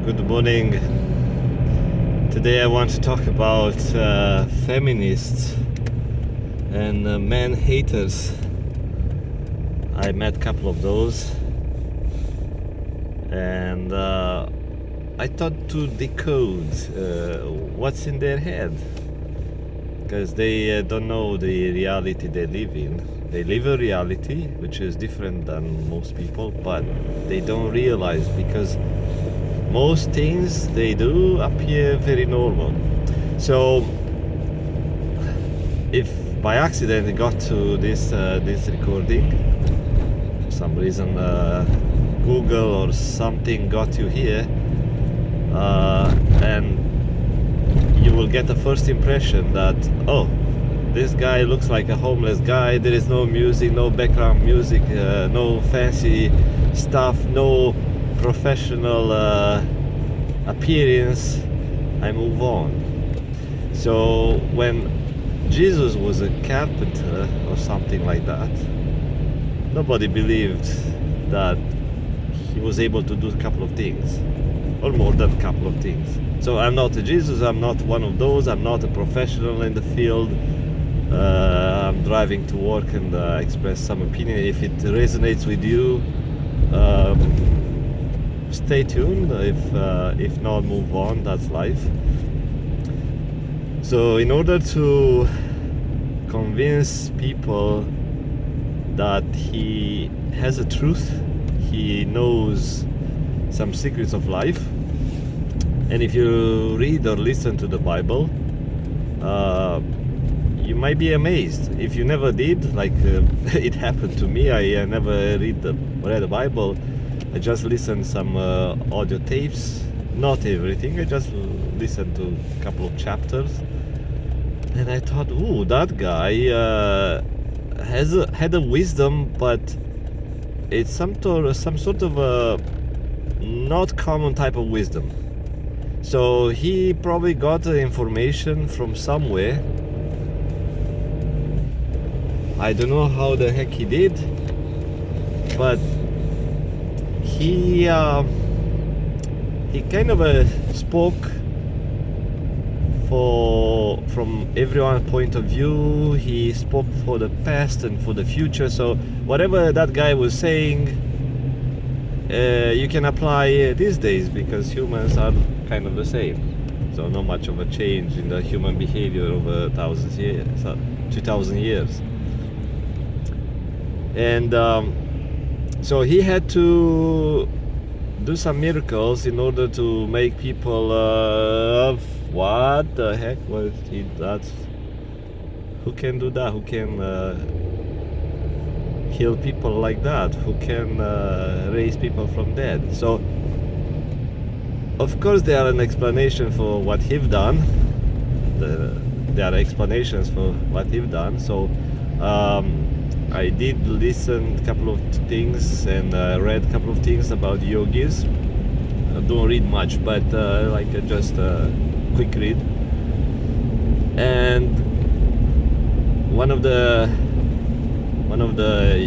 Good morning. Today I want to talk about feminists and man haters. I met a couple of those, and I thought to decode what's in their head, because they don't know the reality they live in. They live a reality which is different than most people, but they don't realize, because most things they do appear very normal. So if by accident you got to this recording, for some reason Google or something got you here, and you will get the first impression that, oh, this guy looks like a homeless guy, there is no music, no background music, no fancy stuff, no professional appearance, I move on. So when Jesus was a carpenter or something like that, nobody believed that he was able to do a couple of things, or more than a couple of things. So I'm not a Jesus, I'm not one of those, I'm not a professional in the field. I'm driving to work and express some opinion. If it resonates with you, stay tuned. If not, move on. That's life. So in order to convince people that he has a truth, he knows some secrets of life, and if you read or listen to the Bible, you might be amazed. If you never did, like it happened to me, I never read the Bible. I just listened some audio tapes, not everything. I just listened to a couple of chapters, and I thought, ooh, that guy had a wisdom, but it's some sort of a not common type of wisdom. So he probably got the information from somewhere. I don't know how the heck he did, but he kind of spoke from everyone's point of view. He spoke for the past and for the future. So whatever that guy was saying, you can apply these days, because humans are kind of the same. So not much of a change in the human behavior over 2,000 years. And so he had to do some miracles in order to make people what the heck was he? That's who can do that? Who can heal people like that? Who can raise people from dead? So of course there are an explanation for what he've done. There are explanations for what he've done. So I did listen a couple of things and read a couple of things about yogis. I don't read much, but just a quick read. And one of the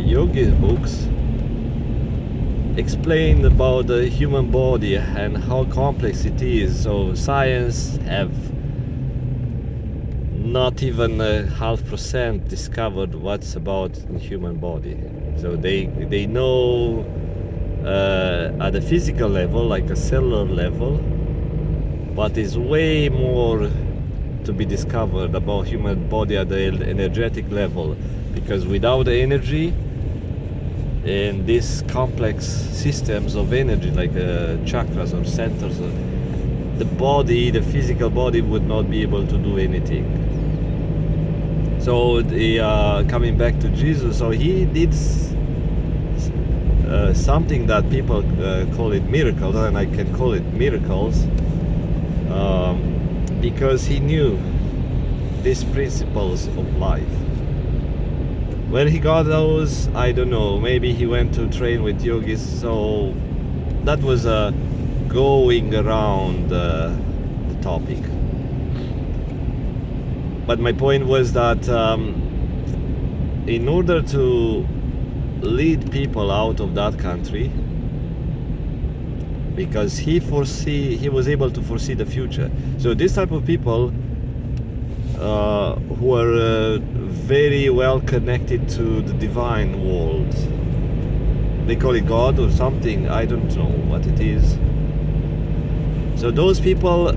yogi books explained about the human body and how complex it is. So science have not even 0.5% discovered what's about the human body. So they know at a physical level, like a cellular level, but is way more to be discovered about human body at the energetic level, because without the energy and these complex systems of energy, like chakras or centers, the physical body would not be able to do anything. So coming back to Jesus, so he did something that people call it miracles, and I can call it miracles, because he knew these principles of life. Where he got those, I don't know. Maybe he went to train with yogis, so that was going around the topic. But my point was that in order to lead people out of that country, because he was able to foresee the future. So this type of people who are very well connected to the divine world, they call it God or something, I don't know what it is. So those people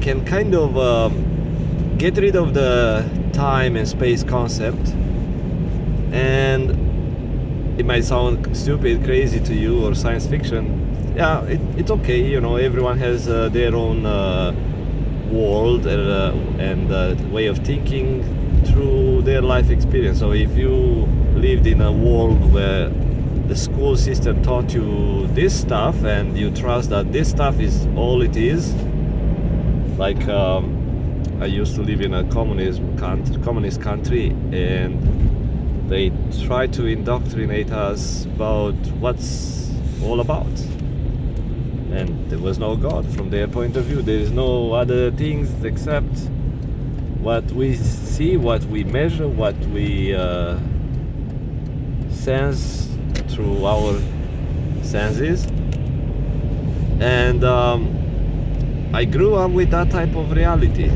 can kind of get rid of the time and space concept, and it might sound stupid, crazy to you, or science fiction. Yeah, it's okay, you know, everyone has their own world and way of thinking through their life experience. So if you lived in a world where the school system taught you this stuff and you trust that this stuff is all it is, like I used to live in a communist country, and they try to indoctrinate us about what's all about. And there was no God from their point of view. There is no other things except what we see, what we measure, what we sense through our senses. And I grew up with that type of reality.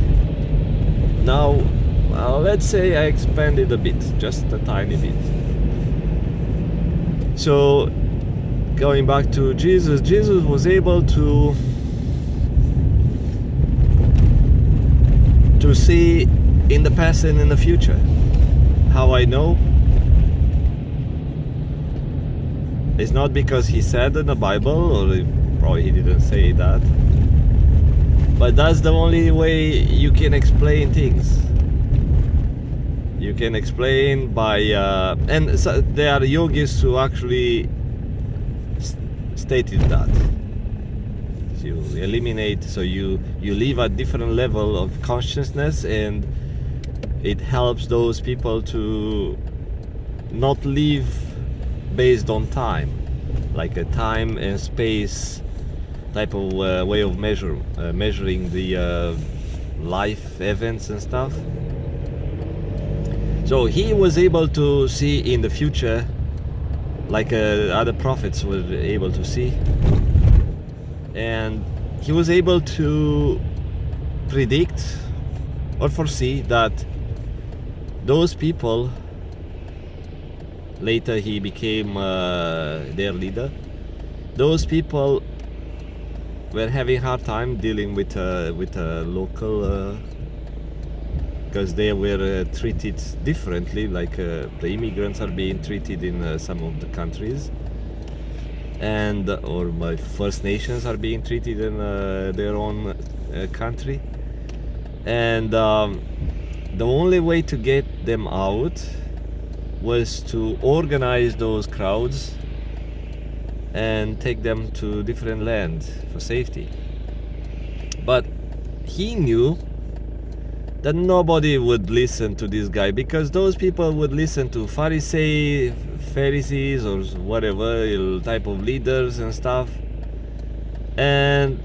Now, let's say I expanded a bit, just a tiny bit. So, going back to Jesus, Jesus was able to see in the past and in the future. How I know? It's not because he said in the Bible, or probably he didn't say that, but that's the only way you can explain things. You can explain by and so there are yogis who actually stated that. So you eliminate, so you live at different level of consciousness, and it helps those people to not live based on time, like a time and space type of way of measuring the life events and stuff. So he was able to see in the future, like other prophets were able to see, and he was able to predict or foresee that those people, later he became their leader, those people were having hard time dealing with local, because they were treated differently, like the immigrants are being treated in some of the countries, and or my First Nations are being treated in their own country, and the only way to get them out was to organize those crowds and take them to different land for safety. But he knew that nobody would listen to this guy, because those people would listen to Pharisees or whatever type of leaders and stuff. And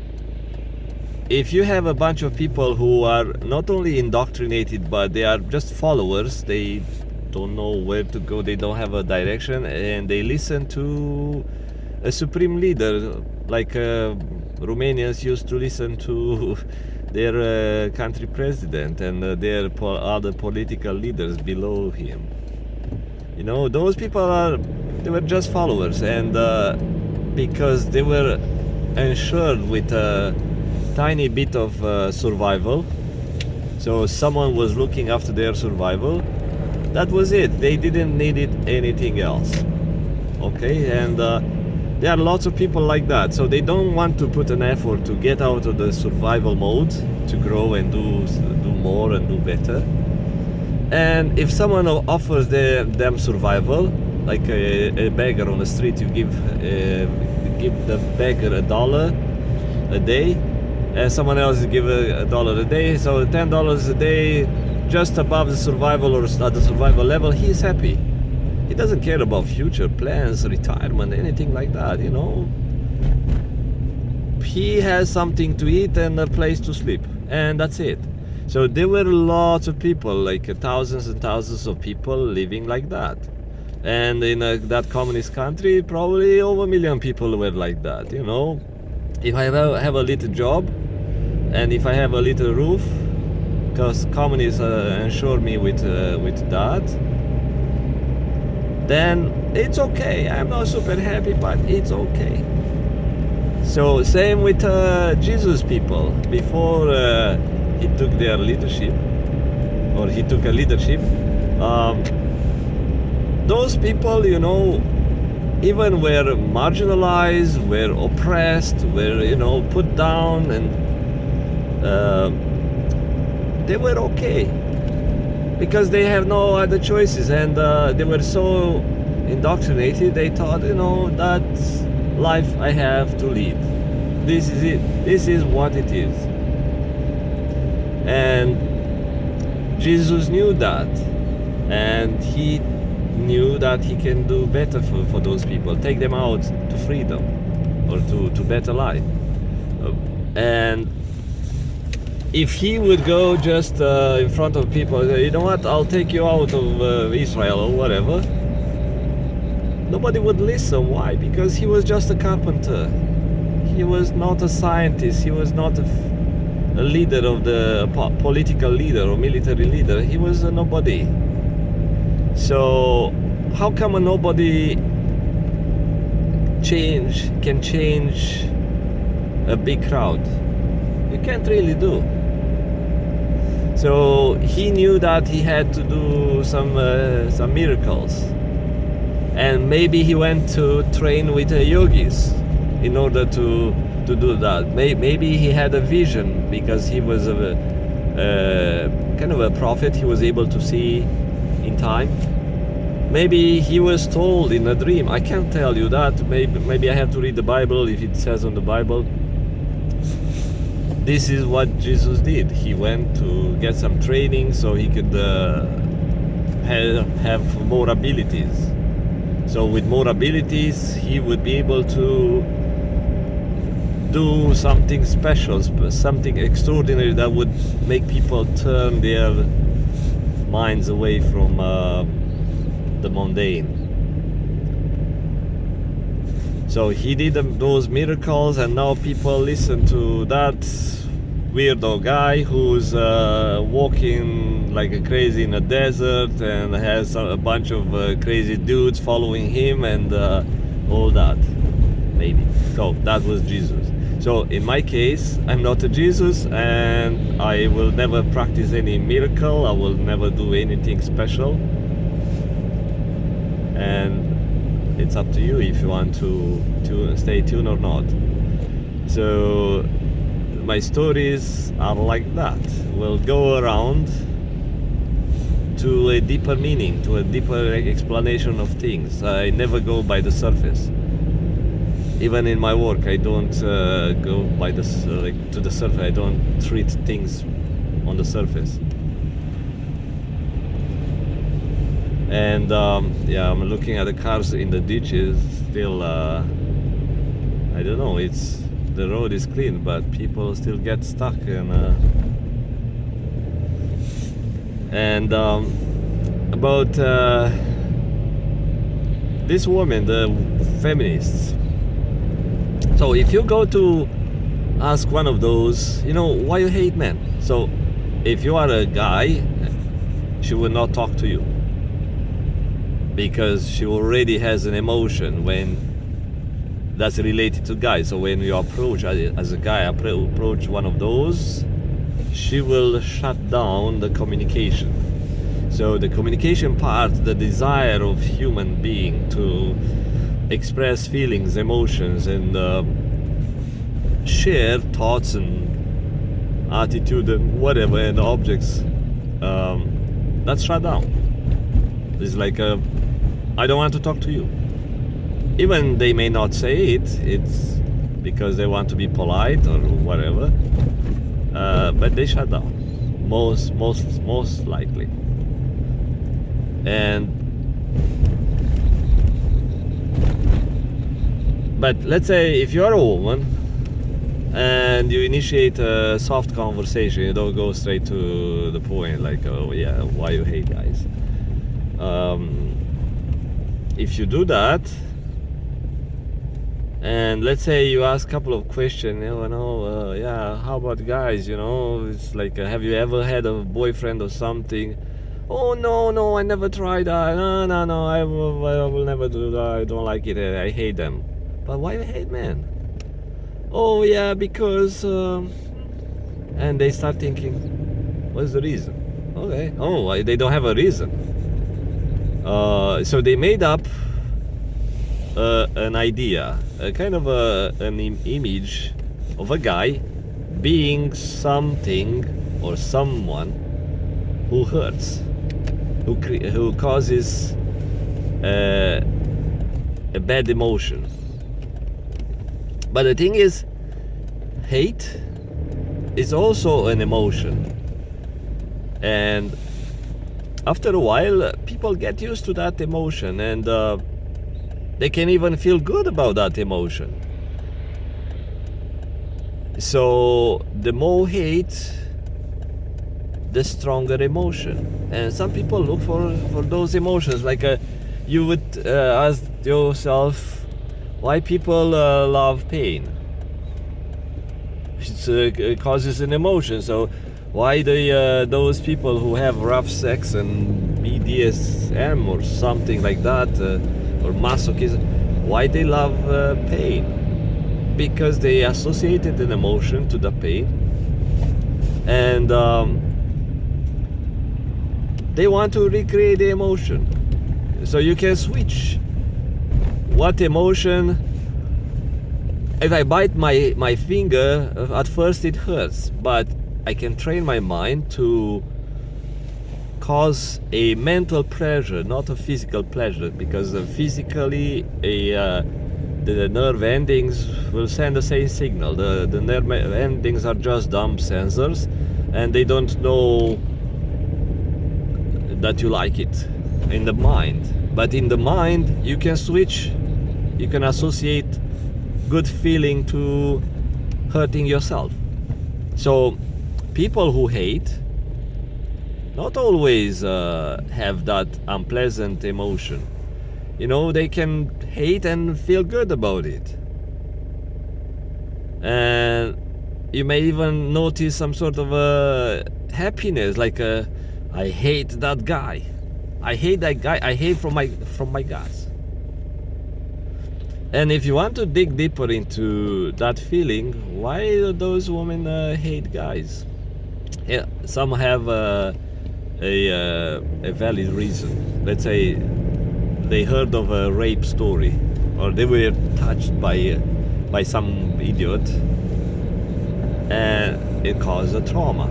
if you have a bunch of people who are not only indoctrinated, but they are just followers, they don't know where to go, they don't have a direction, and they listen to a supreme leader, like Romanians used to listen to their country president and their other political leaders below him. You know, those people they were just followers, and because they were ensured with a tiny bit of survival, so someone was looking after their survival, that was it. They didn't need anything else. Okay, and there are lots of people like that, so they don't want to put an effort to get out of the survival mode, to grow and do more and do better. And if someone offers them survival, like a beggar on the street, you give the beggar $1 a day, and someone else give $1 a day, so $10 a day, just above the survival or at the survival level, he's happy. He doesn't care about future plans, retirement, anything like that, you know. He has something to eat and a place to sleep, and that's it. So there were lots of people, like thousands and thousands of people living like that. And in that communist country, probably over 1 million people were like that, you know. If I have a little job, and if I have a little roof, because communists ensure me with that, then it's okay. I'm not super happy, but it's okay. So same with Jesus people. Before he took their leadership, or he took a leadership, those people, you know, even were marginalized, were oppressed, were, you know, put down, and they were okay because they have no other choices, and they were so indoctrinated. They thought, you know, that's life I have to lead. This is it. This is what it is. And Jesus knew that, and he knew that he can do better for those people, take them out to freedom or to better life. And if he would go just in front of people, you know what, I'll take you out of Israel or whatever, nobody would listen. Why? Because he was just a carpenter. He was not a scientist. He was not a leader of the political leader or military leader. He was a nobody. So how come a nobody can change a big crowd? You can't really do. So he knew that he had to do some miracles, and maybe he went to train with yogis in order to do that. Maybe he had a vision because he was a kind of a prophet. He was able to see in time. Maybe he was told in a dream. I can't tell you that. Maybe I have to read the Bible if it says on the Bible. This is what Jesus did. He went to get some training so he could have more abilities. So with more abilities, he would be able to do something special, something extraordinary that would make people turn their minds away from the mundane. So he did those miracles, and now people listen to that weirdo guy who's walking like a crazy in a desert and has a bunch of crazy dudes following him and all that. Maybe. So that was Jesus. So in my case, I'm not a Jesus, and I will never practice any miracle. I will never do anything special. And it's up to you if you want to stay tuned or not. So my stories are like that. We'll go around to a deeper meaning, to a deeper explanation of things. I never go by the surface. Even in my work, I don't go by to the surface. I don't treat things on the surface. And yeah, I'm looking at the cars in the ditches. Still, I don't know. The road is clean, but people still get stuck. And about this woman, the feminists. So if you go to ask one of those, you know, why you hate men? So if you are a guy, she will not talk to you, because she already has an emotion when that's related to guys. So when you approach, as a guy, approach one of those, she will shut down the communication. So the communication part, the desire of human being to express feelings, emotions, and share thoughts and attitude and whatever, and objects, that's shut down. It's like I don't want to talk to you. Even they may not say it, it's because they want to be polite or whatever, but they shut down, most likely. But let's say if you're a woman and you initiate a soft conversation, you don't go straight to the point, like, oh yeah, why you hate guys. if you do that, and let's say you ask a couple of questions, yeah, how about guys, it's like, have you ever had a boyfriend or something? Oh, no, I never tried that. No, I will never do that. I don't like it. I hate them. But why you hate men? Oh, yeah, because... and they start thinking, what's the reason? Okay. Oh, they don't have a reason. So they made up an idea, a kind of an image of a guy being something or someone who hurts, who causes a bad emotion. But the thing is, hate is also an emotion, and after a while people get used to that emotion, and they can even feel good about that emotion. So the more hate, the stronger emotion. And some people look for those emotions. Like you would ask yourself, why people love pain? It causes an emotion. So why those people who have rough sex and BDSM or something like that, or masochism, why they love pain? Because they associated an emotion to the pain, and they want to recreate the emotion. So you can switch what emotion. If I bite my finger, at first it hurts, but I can train my mind to cause a mental pleasure, not a physical pleasure, because physically the nerve endings will send the same signal. The nerve endings are just dumb sensors, and they don't know that you like it in the mind. But in the mind, you can switch, you can associate good feeling to hurting yourself. So people who hate not always have that unpleasant emotion. They can hate and feel good about it. And you may even notice some sort of happiness, like I hate that guy. I hate that guy. I hate from my guts. And if you want to dig deeper into that feeling, why do those women hate guys? Yeah, some have a valid reason. Let's say they heard of a rape story, or they were touched by some idiot, and it caused a trauma.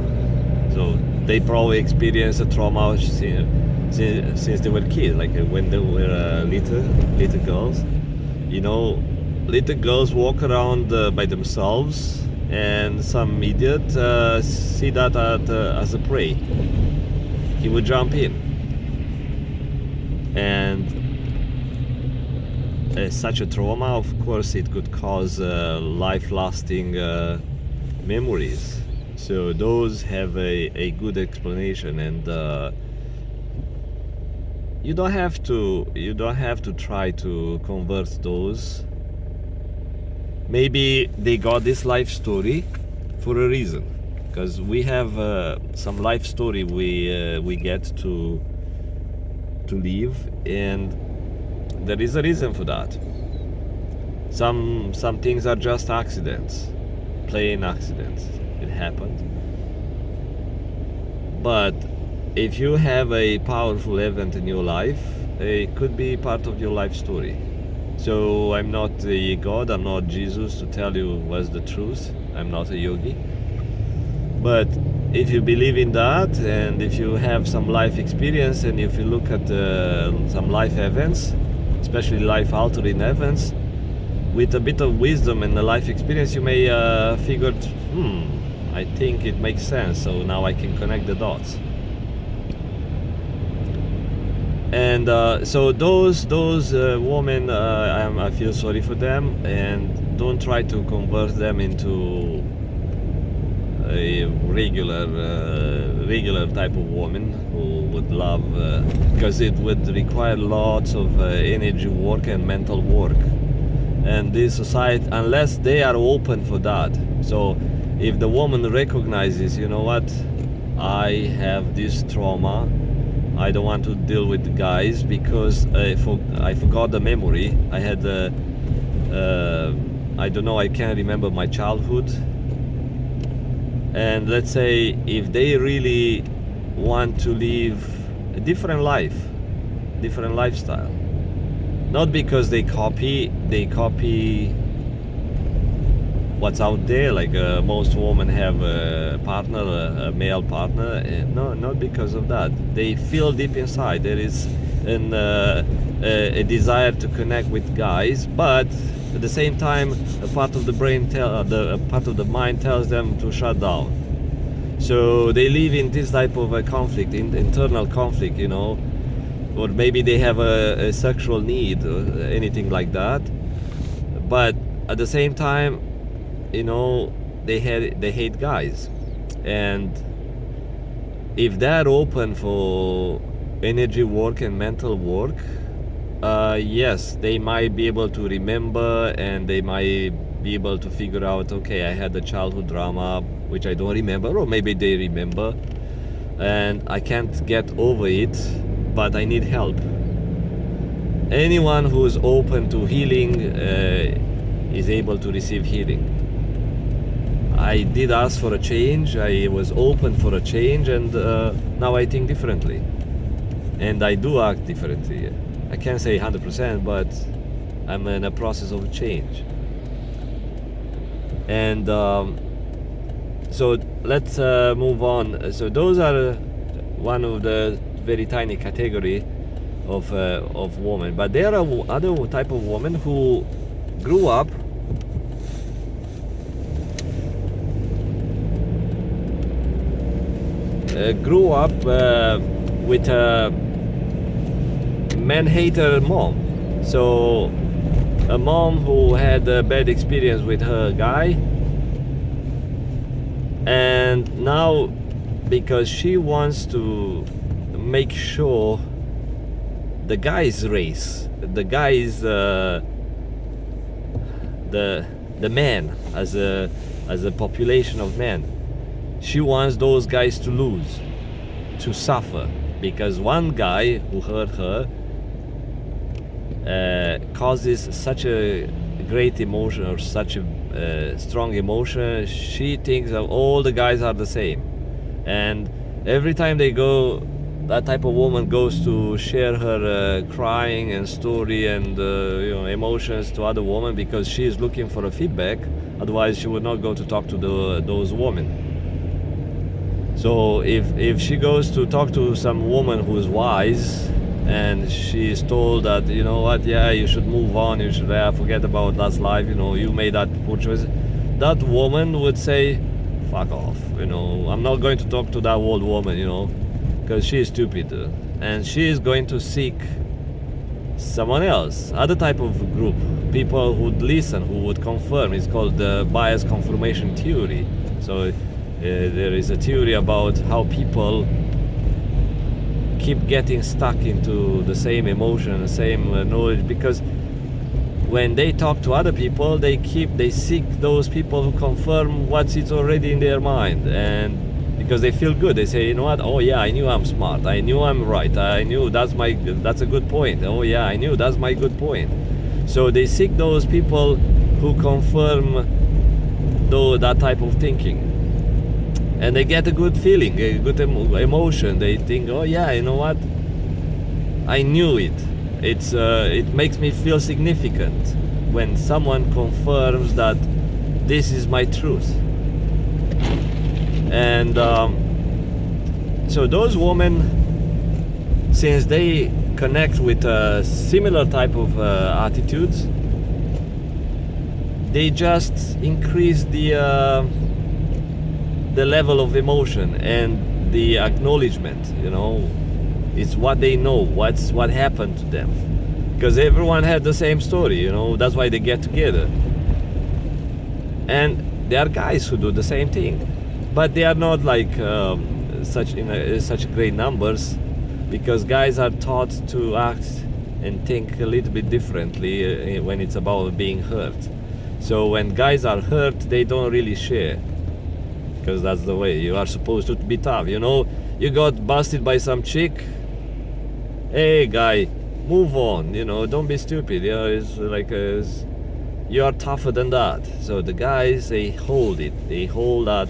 So they probably experienced a trauma since they were kids, like when they were little girls. Little girls walk around by themselves, and some idiot see that as a prey. He would jump in, and such a trauma, of course, it could cause life-lasting memories. So those have a good explanation, and you don't have to try to convert those. Maybe they got this life story for a reason, because we have some life story we get to live, and there is a reason for that. Some things are just accidents, plain accidents. It happened. But if you have a powerful event in your life, it could be part of your life story. So I'm not a God, I'm not Jesus to tell you what's the truth. I'm not a yogi. But if you believe in that, and if you have some life experience, and if you look at some life events, especially life-altering events, with a bit of wisdom and a life experience, you may figure, I think it makes sense, so now I can connect the dots. And so those women, I feel sorry for them, and don't try to convert them into a regular type of woman who would love, because it would require lots of energy work and mental work. And this society, unless they are open for that, so if the woman recognizes, you know what, I have this trauma, I don't want to deal with the guys because I forgot the memory. I had, I don't know, I can't remember my childhood. And let's say if they really want to live a different life, different lifestyle, not because they copy what's out there, like most women have a partner, a male partner. No, not because of that. They feel deep inside there is a desire to connect with guys, but at the same time a part of the brain a part of the mind tells them to shut down. So they live in this type of a conflict, internal conflict, you know, or maybe they have a sexual need or anything like that, but at the same time, you know, they hate guys. And if they're open for energy work and mental work, yes, they might be able to remember, and they might be able to figure out, okay, I had a childhood drama which I don't remember, or maybe they remember, and I can't get over it, but I need help. Anyone who's open to healing is able to receive healing. I did ask for a change, I was open for a change, and now I think differently. And I do act differently. I can't say 100%, but I'm in a process of change. And so let's move on. So those are one of the very tiny category of women. But there are other type of women who grew up with a man-hater mom. So a mom who had a bad experience with her guy, and now because she wants to make sure the guy's race, the guy's the man as a population of men, she wants those guys to lose, to suffer, because one guy who hurt her causes such a great emotion, or such a strong emotion. She thinks that all the guys are the same, and every time they go, that type of woman goes to share her crying and story and you know, emotions to other women, because she is looking for a feedback. Otherwise she would not go to talk to those women. So if she goes to talk to some woman who is wise, and she is told that, you know what, yeah, you should move on, you should forget about last life, you know, you made that poor choice, that woman would say, fuck off, you know, I'm not going to talk to that old woman, you know, because she is stupid, and she is going to seek someone else, other type of group, people who would listen, who would confirm. It's called the bias confirmation theory. So there is a theory about how people keep getting stuck into the same emotion, the same knowledge, because when they talk to other people, they seek those people who confirm what's already in their mind, and because they feel good, they say, you know what, oh yeah, I knew I'm smart, I knew I'm right, I knew that's a good point, oh yeah, I knew that's my good point. So they seek those people who confirm that type of thinking, and they get a good feeling, a good emotion. They think, oh yeah, you know what, I knew it. It makes me feel significant when someone confirms that this is my truth. And so those women, since they connect with similar type of attitudes, they just increase the level of emotion and the acknowledgement, you know. It's what they know, what happened to them, because everyone had the same story, you know. That's why they get together. And there are guys who do the same thing. but they are not like such great numbers, because guys are taught to act and think a little bit differently when it's about being hurt. So when guys are hurt, they don't really share, because that's the way you are supposed to be tough. You got busted by some chick. Hey guy, move on. Don't be stupid. It's like you are tougher than that. So the guys, they hold it. They hold that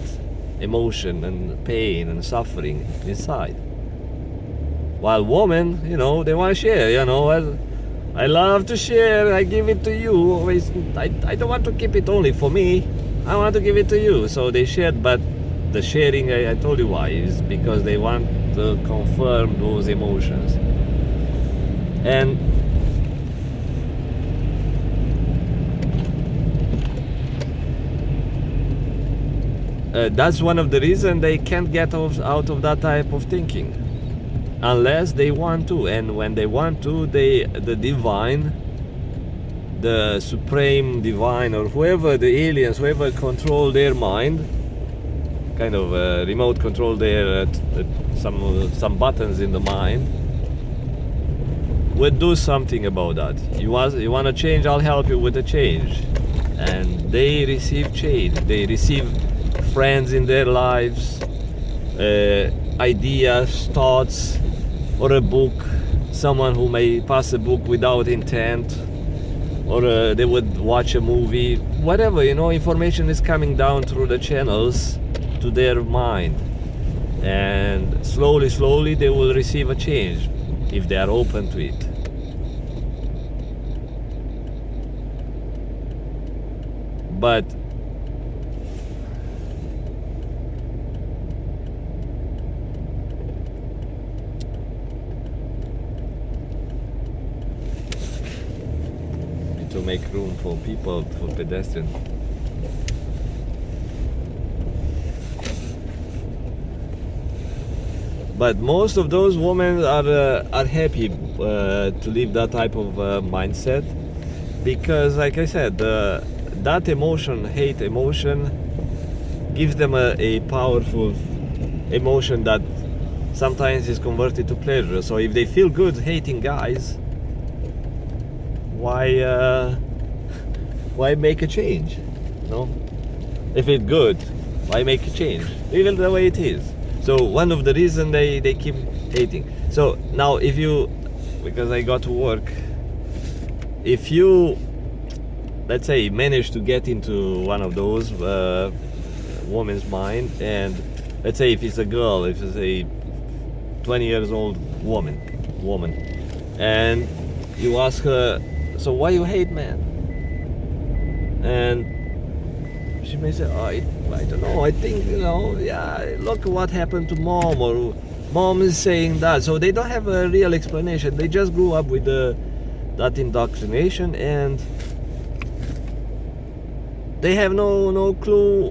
emotion and pain and suffering inside. While women, they want to share. I love to share. I give it to you. I don't want to keep it only for me. I want to give it to you. So they shared, but the sharing, I told you why, is because they want to confirm those emotions. And that's one of the reasons they can't get out of that type of thinking, unless they want to. And when they want to, the divine, the supreme divine, or whoever, the aliens, whoever control their mind, kind of remote control their some buttons in the mind, would do something about that. You want to change? I'll help you with the change. And they receive change. They receive friends in their lives, ideas, thoughts, or a book. Someone who may pass a book without intent, or they would watch a movie. Whatever, information is coming down through the channels to their mind, and slowly they will receive a change if they are open to it. But to make room for people, for pedestrians. But most of those women are happy to live that type of mindset, because, like I said, that emotion, hate emotion, gives them a powerful emotion that sometimes is converted to pleasure. So if they feel good hating guys, why make a change? If it's good, why make a change? Leave it the way it is. So one of the reasons they keep hating. So now, because I got to work, if you, let's say, manage to get into one of those woman's mind, and let's say if it's a girl, if it's a 20 years old woman, and you ask her, so why you hate men? And she may say, I don't know, I think, look what happened to mom, or mom is saying that. So they don't have a real explanation. They just grew up with that indoctrination, and they have no clue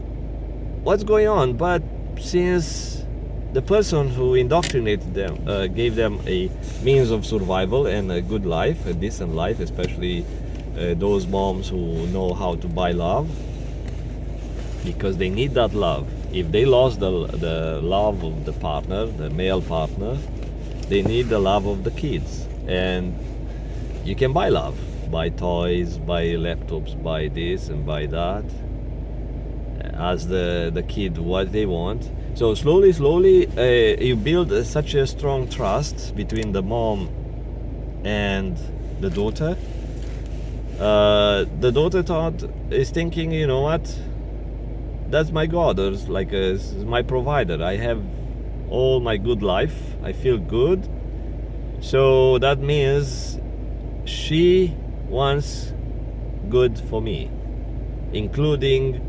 what's going on. But since the person who indoctrinated them gave them a means of survival and a good life, a decent life, especially those moms who know how to buy love, because they need that love. If they lost the love of the partner, the male partner, they need the love of the kids. And you can buy love, buy toys, buy laptops, buy this and buy that, ask the kid what they want. So slowly you build such a strong trust between the mom and the daughter. The daughter is thinking, you know what, that's my God, or like my provider. I have all my good life, I feel good, so that means she wants good for me, including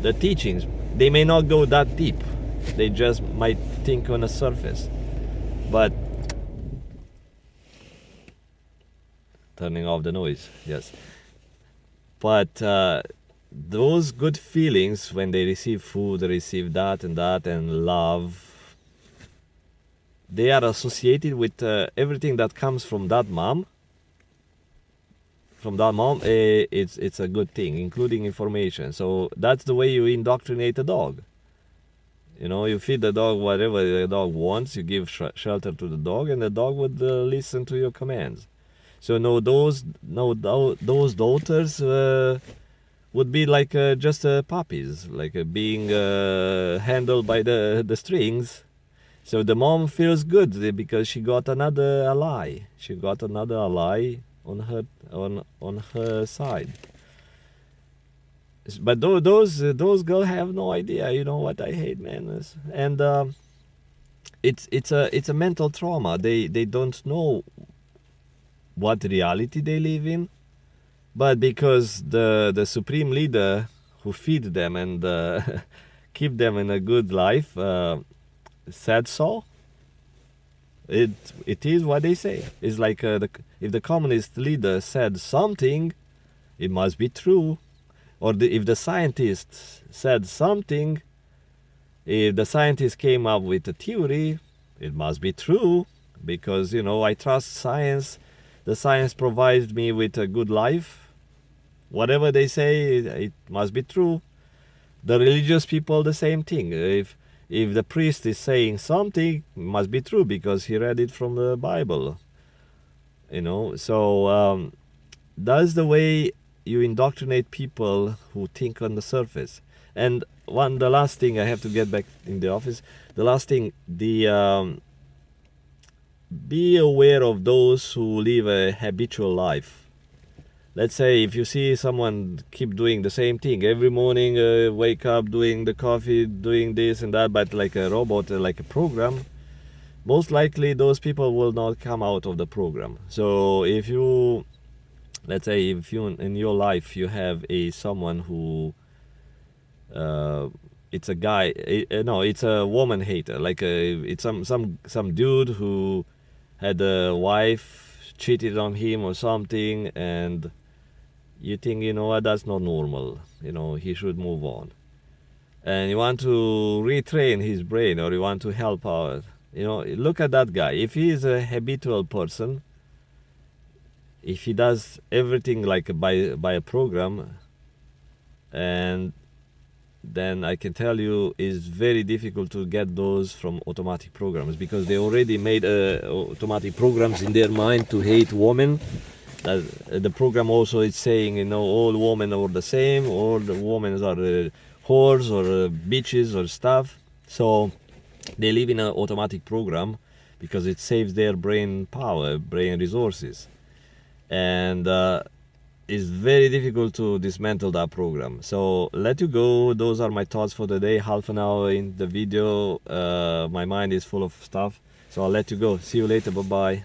the teachings. They may not go that deep, they just might think on a surface. But turning off the noise, yes. But those good feelings when they receive food, they receive that and love, they are associated with everything that comes from that mom, from that mom, it's a good thing, including information. So that's the way you indoctrinate a dog. You know, you feed the dog whatever the dog wants. You give shelter to the dog, and the dog would listen to your commands. So those daughters would be like just puppies, like being handled by the strings. So the mom feels good because she got another ally. She got another ally on her side. But those girls have no idea. You know what I hate, man, and it's a mental trauma. They don't know what reality they live in, but because the supreme leader who feed them and keep them in a good life said so, it is what they say. It's like if the communist leader said something, it must be true. Or if the scientists said something, if the scientists came up with a theory, it must be true, because, you know, I trust science. The science provides me with a good life. Whatever they say, it must be true. The religious people, the same thing. If the priest is saying something, it must be true because he read it from the Bible. You know, so that's the way you indoctrinate people who think on the surface. And the last thing, I have to get back in the office. The last thing, be aware of those who live a habitual life. Let's say if you see someone keep doing the same thing every morning, wake up, doing the coffee, doing this and that, but like a robot, like a program, most likely those people will not come out of the program. So if you, let's say if you in your life you have someone who it's a guy, no, it's a woman hater, like it's some dude who had a wife cheated on him or something, and you think, you know what, that's not normal, you know, he should move on, and you want to retrain his brain, or you want to help out, you know, look at that guy. If he is a habitual person, if he does everything like by a program, and then I can tell you it's very difficult to get those from automatic programs, because they already made automatic programs in their mind to hate women. The program also is saying, you know, all women are the same, all the women are whores or bitches or stuff. So they live in an automatic program because it saves their brain power, brain resources. And it's very difficult to dismantle that program. So let you go. Those are my thoughts for the day. Half an hour in the video. My mind is full of stuff. So I'll let you go. See you later. Bye-bye.